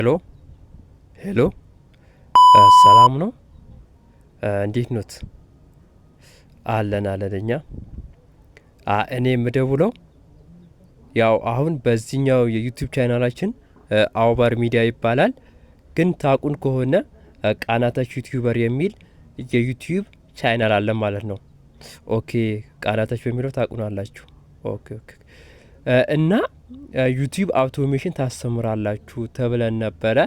ሄሎ ሄሎ፣ ሰላም ነው? እንዴት ኖት? አለን እኛ እኔ የምደውለው ያው አሁን በዚህኛው የዩቲዩብ ቻናላችን አውባር ሚዲያ ይባላል። ግን ታቁን ከሆነ ቃናታች ዩቲዩበር የሚል የዩቲዩብ ቻናል አለ ማለት ነው። ኦኬ፣ ቃናታች በሚለው ታቁናላችሁ። ኦኬ ኦኬ። እና ዩቲዩብ አውቶሜሽን ታስተምራላችሁ ተብለን ነበረ።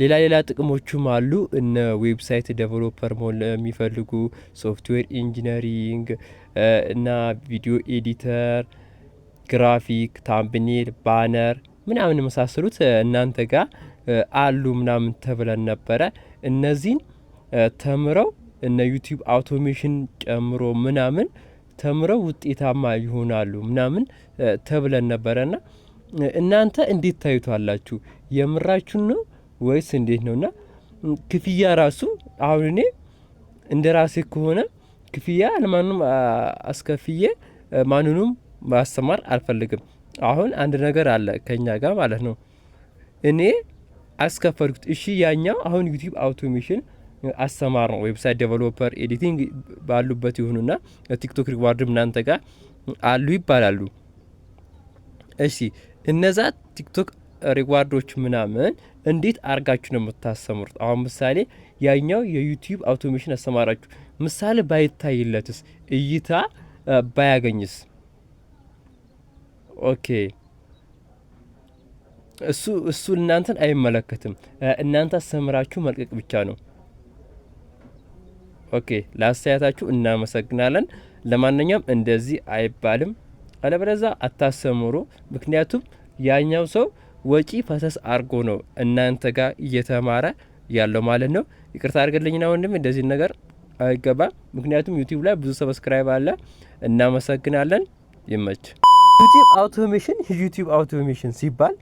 ሌላ ጥቅሞችም አሉ። እነ ዌብሳይት ዴቨሎፐር መሆን የሚፈልጉ ሶፍትዌር ኢንጂነሪንግ እና ቪዲዮ ኤዲተር፣ ግራፊክ፣ ታምብኔል፣ ባነር ምናምን የመሳሰሉት እናንተ ጋር አሉ ምናምን ተብለን ነበረ። እነዚህን ተምረው እነ ዩቲዩብ አውቶሜሽን ጨምሮ ምናምን ተምረው ውጤታማ ይሆናሉ ምናምን ተብለን ነበረና እናንተ እንዴት ታዩታላችሁ? የምራችሁን ነው ወይስ እንዴት ነውና? ክፍያ ራሱ አሁን እኔ እንደ ራሴ ከሆነ ክፍያ ለማንም አስከፍዬ ማንንም ማስተማር አልፈልግም። አሁን አንድ ነገር አለ ከኛ ጋር ማለት ነው። እኔ አስከፈልኩት። እሺ ያኛው አሁን ዩቲዩብ አውቶሜሽን አስተማር ነው። ዌብሳይት ዴቨሎፐር ኤዲቲንግ ባሉበት ይሁንና ቲክቶክ ሪዋርድም እናንተ ጋር አሉ ይባላሉ። እሺ እነዛ ቲክቶክ ሪዋርዶች ምናምን እንዴት አርጋችሁ ነው የምታስተምሩት? አሁን ምሳሌ ያኛው የዩቲዩብ አውቶሜሽን አስተማራችሁ ምሳሌ ባይታይለትስ እይታ ባያገኝስ? ኦኬ እሱ እናንተን አይመለከትም። እናንተ አስተምራችሁ መልቀቅ ብቻ ነው። ኦኬ ለአስተያየታችሁ እናመሰግናለን። ለማንኛውም እንደዚህ አይባልም፣ አለበለዚያ አታስተምሩ። ምክንያቱም ያኛው ሰው ወጪ ፈሰስ አርጎ ነው እናንተ ጋር እየተማረ ያለው ማለት ነው። ይቅርታ አድርገልኝና ወንድም እንደዚህ ነገር አይገባም። ምክንያቱም ዩቲዩብ ላይ ብዙ ሰብስክራይብ አለ። እናመሰግናለን። ይመች። ዩቲዩብ አውቶሜሽን ሲባል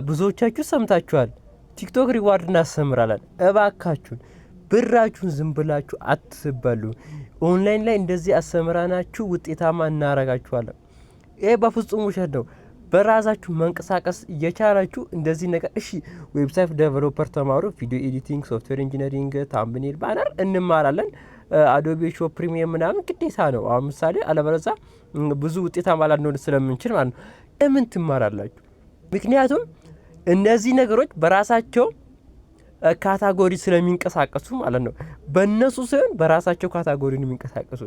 ብዙዎቻችሁ ሰምታችኋል። ቲክቶክ ሪዋርድ እናስተምራለን። እባካችሁን ብራችሁን ዝም ብላችሁ አትበሉ። ኦንላይን ላይ እንደዚህ አስተምራናችሁ ውጤታማ እናረጋችኋለን። ይሄ በፍጹም ውሸት ነው። በራሳችሁ መንቀሳቀስ እየቻላችሁ እንደዚህ ነገር እሺ፣ ዌብሳይት ዴቨሎፐር ተማሩ፣ ቪዲዮ ኤዲቲንግ፣ ሶፍትዌር ኢንጂነሪንግ፣ ታምብኔል፣ ባነር እንማራለን። አዶቤ ሾፕ ፕሪሚየም ምናምን ግዴታ ነው። አሁን ምሳሌ አለበለዚያ ብዙ ውጤታማ ላንሆን ስለምንችል ማለት ነው። ለምን ትማራላችሁ? ምክንያቱም እነዚህ ነገሮች በራሳቸው ካታጎሪ ስለሚንቀሳቀሱ ማለት ነው። በእነሱ ሳይሆን በራሳቸው ካታጎሪ ነው የሚንቀሳቀሱ።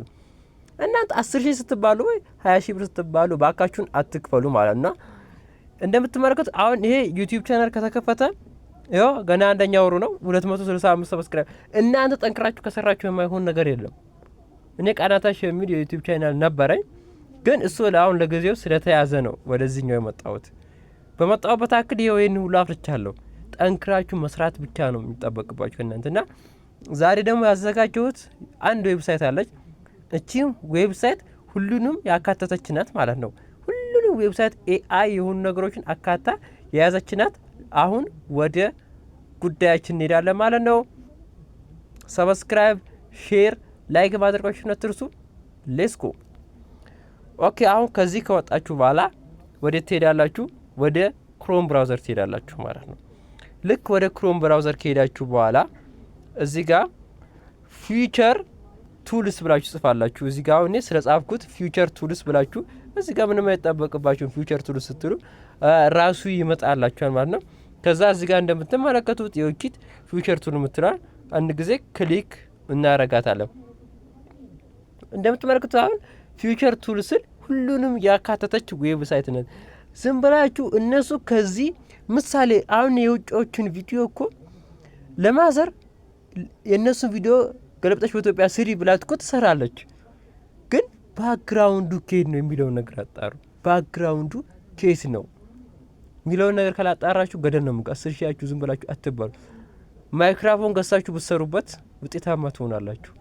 እናንተ 10 ሺህ ስትባሉ ወይ 20 ሺህ ብር ስትባሉ ባካችሁን አትክፈሉ ማለት ነው። እንደምትመለከቱት አሁን ይሄ ዩቲዩብ ቻናል ከተከፈተ ያው ገና አንደኛ ወሩ ነው። 265 ሰብስክራይብ። እናንተ ጠንክራችሁ ከሰራችሁ የማይሆን ነገር የለም። እኔ ቃናታች የሚል የዩቲዩብ ቻናል ነበረኝ፣ ግን እሱ አሁን ለጊዜው ስለተያዘ ነው ወደዚህኛው የመጣሁት። በመጣሁበት አክል ይሄን ሁሉ አፍርቻለሁ። ጠንክራችሁ መስራት ብቻ ነው የሚጠበቅባችሁ እናንተና። ዛሬ ደግሞ ያዘጋጀሁት አንድ ዌብሳይት አለች። እቺም ዌብሳይት ሁሉንም ያካተተች ናት ማለት ነው። ሁሉንም ዌብሳይት ኤአይ የሆኑ ነገሮችን አካታ የያዘች ናት። አሁን ወደ ጉዳያችን እንሄዳለን ማለት ነው። ሰብስክራይብ፣ ሼር፣ ላይክ ማድረጋችሁን አትርሱ። ሌትስ ጎ። ኦኬ አሁን ከዚህ ከወጣችሁ በኋላ ወደ ትሄዳላችሁ? ወደ ክሮም ብራውዘር ትሄዳላችሁ ማለት ነው። ልክ ወደ ክሮም ብራውዘር ከሄዳችሁ በኋላ እዚህ ጋር ፊውቸር ቱልስ ብላችሁ ጽፋላችሁ። እዚህ ጋር እኔ ስለ ጻፍኩት ፊውቸር ቱልስ ብላችሁ እዚህ ጋር ምንም አይጠበቅባችሁም። ፊውቸር ቱልስ ስትሉ ራሱ ይመጣላችኋል ማለት ነው። ከዛ እዚህ ጋር እንደምትመለከቱት የውኪት ፊውቸር ቱል የምትላል አንድ ጊዜ ክሊክ እናረጋታለን። እንደምትመለከቱት አሁን ፊውቸር ቱል ስል ሁሉንም ያካተተች ዌብሳይት ነች። ዝም ብላችሁ እነሱ ከዚህ ምሳሌ አሁን የውጮችን ቪዲዮ እኮ ለማዘር የእነሱን ቪዲዮ ገለብጠሽ በኢትዮጵያ ስሪ ብላት እኮ ትሰራለች። ግን ባክግራውንዱ ኬት ነው የሚለውን ነገር አጣሩ። ባክግራውንዱ ኬት ነው የሚለውን ነገር ካላጣራችሁ ገደል ነው። 10 ሺያችሁ ዝም ብላችሁ አትባሉ። ማይክሮፎን ገሳችሁ ብትሰሩበት ውጤታማ ትሆናላችሁ።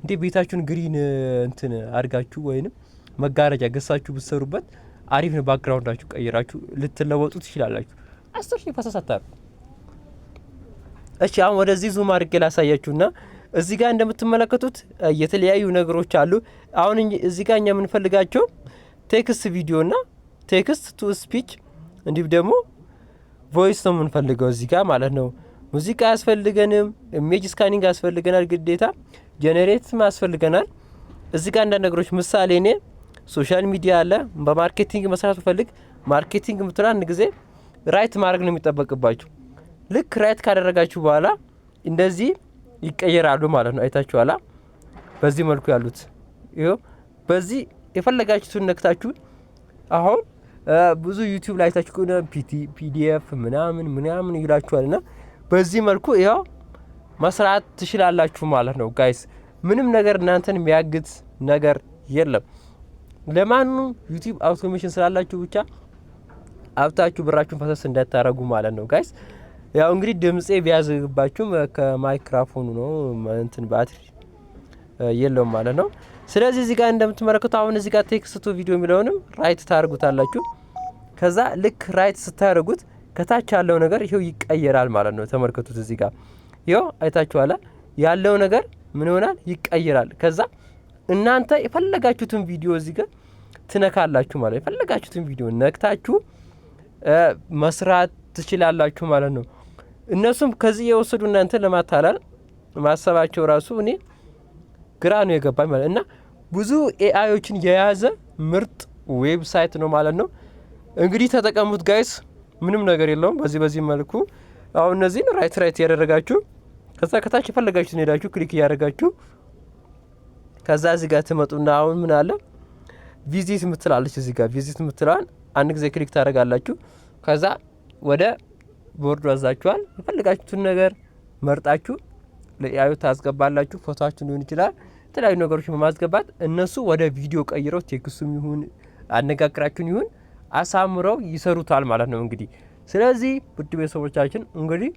እንዴ ቤታችሁን ግሪን እንትን አድርጋችሁ ወይንም መጋረጃ ገሳችሁ ብትሰሩበት አሪፍ ነው። ባክግራውንዳችሁ ቀይራችሁ ልትለወጡ ትችላላችሁ። 10 ሺህ ፈሰስ አታሩ። እሺ አሁን ወደዚህ ዙም አድርጌ ላሳያችሁና እዚህ ጋር እንደምትመለከቱት የተለያዩ ነገሮች አሉ። አሁን እዚህ ጋር እኛ የምንፈልጋቸው ቴክስት ቪዲዮና ቴክስት ቱ ስፒች እንዲሁም ደግሞ ቮይስ ነው የምንፈልገው እዚህ ጋር ማለት ነው። ሙዚቃ ያስፈልገንም፣ ኢሜጅ ስካኒንግ ያስፈልገናል፣ ግዴታ ጄኔሬትም ያስፈልገናል። እዚህ ጋር አንዳንድ ነገሮች ምሳሌ እኔ ሶሻል ሚዲያ አለ በማርኬቲንግ መስራት ፈልግ ማርኬቲንግ ምትላ አንድ ጊዜ ራይት ማድረግ ነው የሚጠበቅባችሁ። ልክ ራይት ካደረጋችሁ በኋላ እንደዚህ ይቀየራሉ ማለት ነው። አይታችኋላ በዚህ መልኩ ያሉት ይኸው በዚህ የፈለጋችሁትን ነክታችሁ አሁን ብዙ ዩቲዩብ ላይ አይታችሁ ከሆነ ፒዲኤፍ ምናምን ይላችኋልና በዚህ መልኩ ይኸው መስራት ትችላላችሁ ማለት ነው ጋይስ። ምንም ነገር እናንተን የሚያግት ነገር የለም። ለማኑ ዩቲዩብ አውቶሜሽን ስላላችሁ ብቻ አብታችሁ ብራችሁን ፈሰስ እንዳታረጉ ማለት ነው ጋይስ። ያው እንግዲህ ድምጼ ቢያዝባችሁም ከማይክሮፎኑ ነው እንትን ባትሪ የለውም ማለት ነው። ስለዚህ እዚህ ጋር እንደምትመለከቱ አሁን እዚህ ጋር ቴክስት ቱ ቪዲዮ የሚለውንም ራይት ታርጉታላችሁ። ከዛ ልክ ራይት ስታደርጉት ከታች ያለው ነገር ይሄው ይቀየራል ማለት ነው። ተመልከቱት እዚህ ጋር ይሄው አይታችኋላ ያለው ነገር ምን ይሆናል ይቀየራል። ከዛ እናንተ የፈለጋችሁትን ቪዲዮ እዚህ ጋር ትነካላችሁ ማለት ነው። የፈለጋችሁትን ቪዲዮ ነክታችሁ መስራት ትችላላችሁ ማለት ነው። እነሱም ከዚህ የወሰዱ እናንተ ለማታላል ማሰባቸው ራሱ እኔ ግራ ነው የገባኝ ማለት እና ብዙ ኤአዮችን የያዘ ምርጥ ዌብሳይት ነው ማለት ነው። እንግዲህ ተጠቀሙት ጋይስ፣ ምንም ነገር የለውም። በዚህ መልኩ አሁን እነዚህን ራይት ያደረጋችሁ ከዛ ከታች የፈለጋችሁትን ሄዳችሁ ክሊክ እያደረጋችሁ ከዛ እዚህ ጋር ትመጡና አሁን ምን አለ ቪዚት ምትላለች እዚህ ጋር ቪዚት ምትላን አንድ ጊዜ ክሊክ ታደርጋላችሁ። ከዛ ወደ ቦርዱ አዛችኋል። የፈለጋችሁትን ነገር መርጣችሁ ለኤአዩ ታስገባላችሁ። ፎቶአችሁን ሊሆን ይችላል የተለያዩ ነገሮችን በማስገባት እነሱ ወደ ቪዲዮ ቀይረው ቴክስቱም ይሁን አነጋግራችሁን ይሁን አሳምረው ይሰሩታል ማለት ነው እንግዲህ። ስለዚህ ውድ ቤተሰቦቻችን እንግዲህ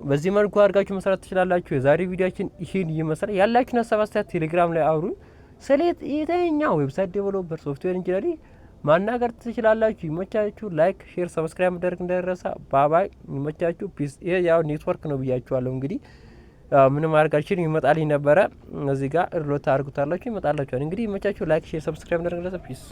በዚህ መልኩ አድርጋችሁ መስራት ትችላላችሁ። የዛሬ ቪዲዮአችን ይሄን ይመስላል። ያላችሁን ሀሳብ አስተያየት ቴሌግራም ላይ አውሩን። ስለዚህ የተኛው ዌብሳይት ዴቨሎፐር ሶፍትዌር ኢንጂነሪንግ ማናገር ትችላላችሁ። ይመቻችሁ። ላይክ፣ ሼር፣ ሰብስክራይብ ማድረግ እንዳይረሳ። ባባይ ይመቻችሁ። ፒስ። ይሄ ያው ኔትወርክ ነው ብያችኋለሁ እንግዲህ ምንም አድርጋችን ይመጣልኝ ነበረ እዚህ ጋር እርሎት አድርጉታላችሁ ይመጣላችኋል። እንግዲህ ይመቻችሁ። ላይክ፣ ሼር፣ ሰብስክራይብ እንዳደረጋችሁ ፒስ